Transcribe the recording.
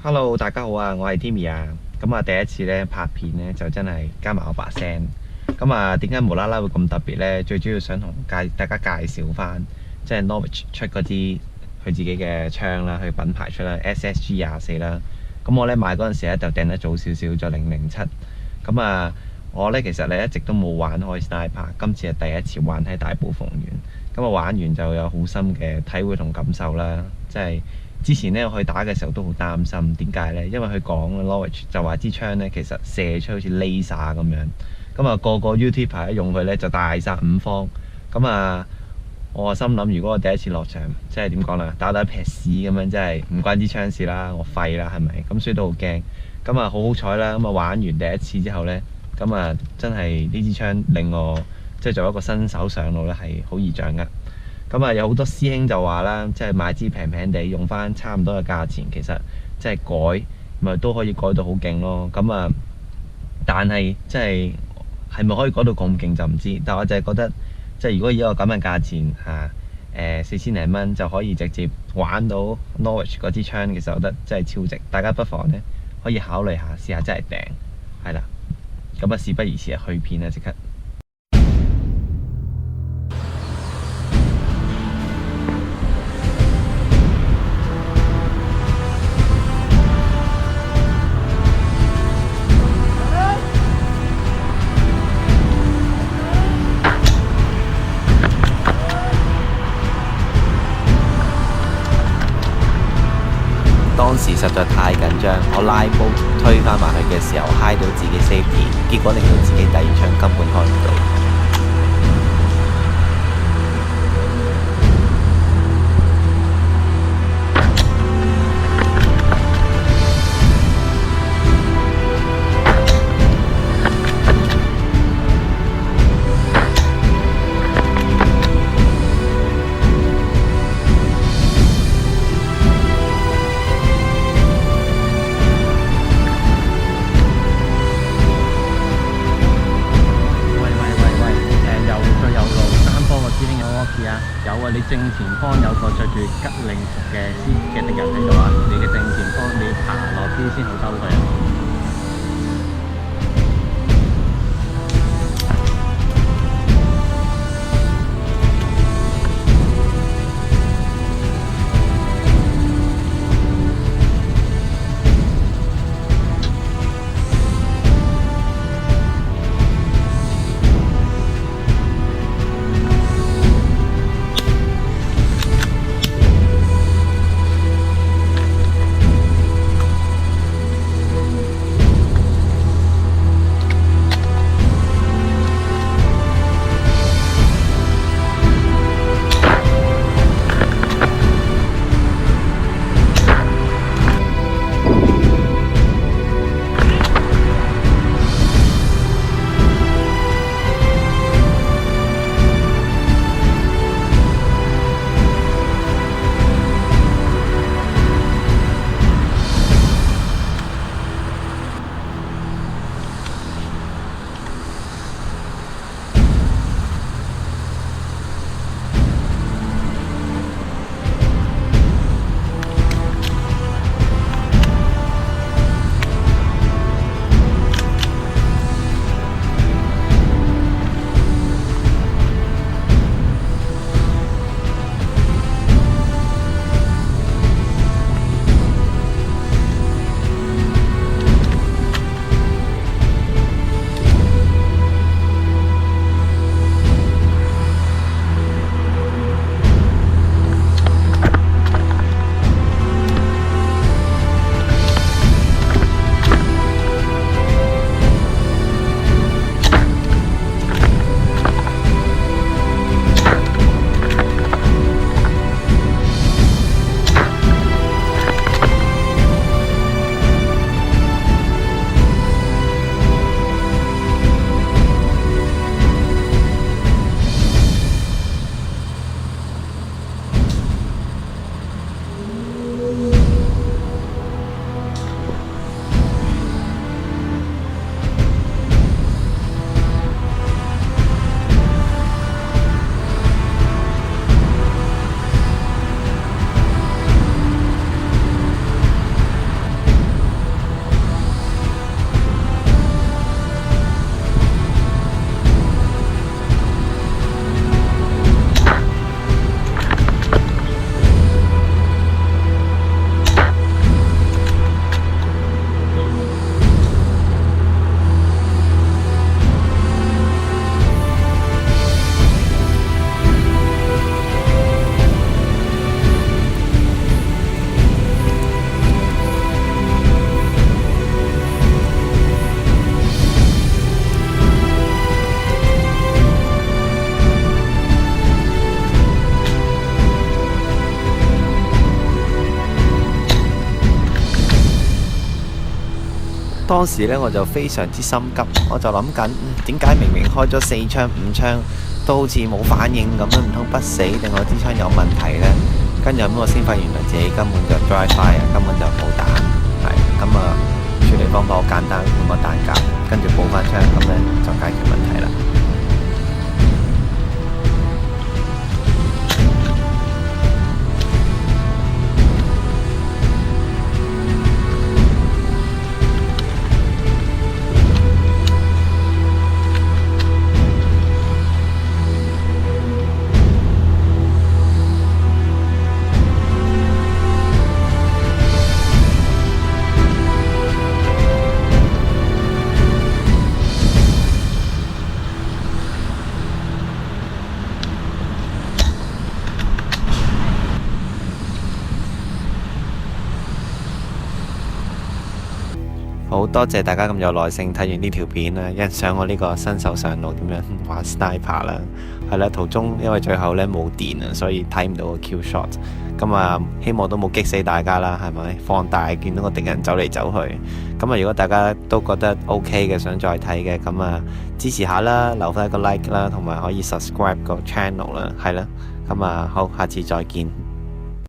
Hello，大家好啊，我係 Timmy 啊。咁啊，第一次咧拍片咧就真係加埋我把聲。咁啊，點解無啦啦會咁特別咧？最主要想同大家介紹翻，即係 Norwich 出嗰支佢自己嘅槍啦，佢品牌出啦 SSG24啦。咁我咧買嗰陣時咧就訂得早少少，就007。咁啊，我咧其實咧一直都冇玩開 Sniper，今次係第一次玩喺大埔鳳園。咁啊，玩完就有好深嘅體會同感受啦，即係。之前咧我去打嘅時候都好擔心，點解呢？因為佢講 Norwich 就話支槍咧其實射出好似 laser 咁樣，咁啊個個 YouTuber 一用佢咧就大殺五方，咁啊我心諗如果我第一次落場，即係點講啦，打一撇屎咁樣，真係唔關支槍事啦，我廢啦係咪？咁所以都好驚，咁啊好彩啦，咁啊玩完第一次之後呢，咁啊真係呢支槍令我即係做一個新手上路咧係好易掌握。咁啊，有好多師兄就話啦，即係買支平平地，用翻差唔多嘅價錢，其實即係改，咪都可以改到好勁咯。咁啊，但係即係咪可以改到咁勁就唔知。但我就係覺得，即係如果以一個咁嘅價錢嚇，4000零蚊就可以直接玩到 Norwich 嗰支槍，其實我覺得真係超值。大家不妨呢可以考慮下，試下真係訂，係啦。咁啊，事不宜遲啊，去片啦，即刻！當時實在太緊張，我拉煲推返埋去嘅時候，揩到自己 safety， 結果令到自己第二槍根本開唔到。有啊，你正前方有個着住吉令服嘅敵人喺度啊！你嘅正前方你要爬落啲先好收佢啊！當時呢，我就非常之心急，我就諗緊點解明明開咗4槍5槍都好似冇反應咁樣，唔通不死定我支槍有問題呢？跟住咁我先發現原來自己根本就 dry fire，根本就冇彈。係咁啊，處理方法好簡單，換個彈夾，跟住補翻槍，咁呢就解決問題啦。好多謝大家咁有耐性睇完呢條片啦，欣賞我呢個新手上路點樣玩 sniper 啦。係啦，途中因為最後呢冇電啊，所以睇唔到個 kill shot。咁啊，希望都冇激死大家啦，係咪？放大見到個敵人走嚟走去。咁啊，如果大家都覺得 OK 嘅，想再睇嘅，咁啊支持下啦，留翻一個 like 啦，同埋可以 subscribe 個 channel 啦，係啦。咁啊，好，下次再見。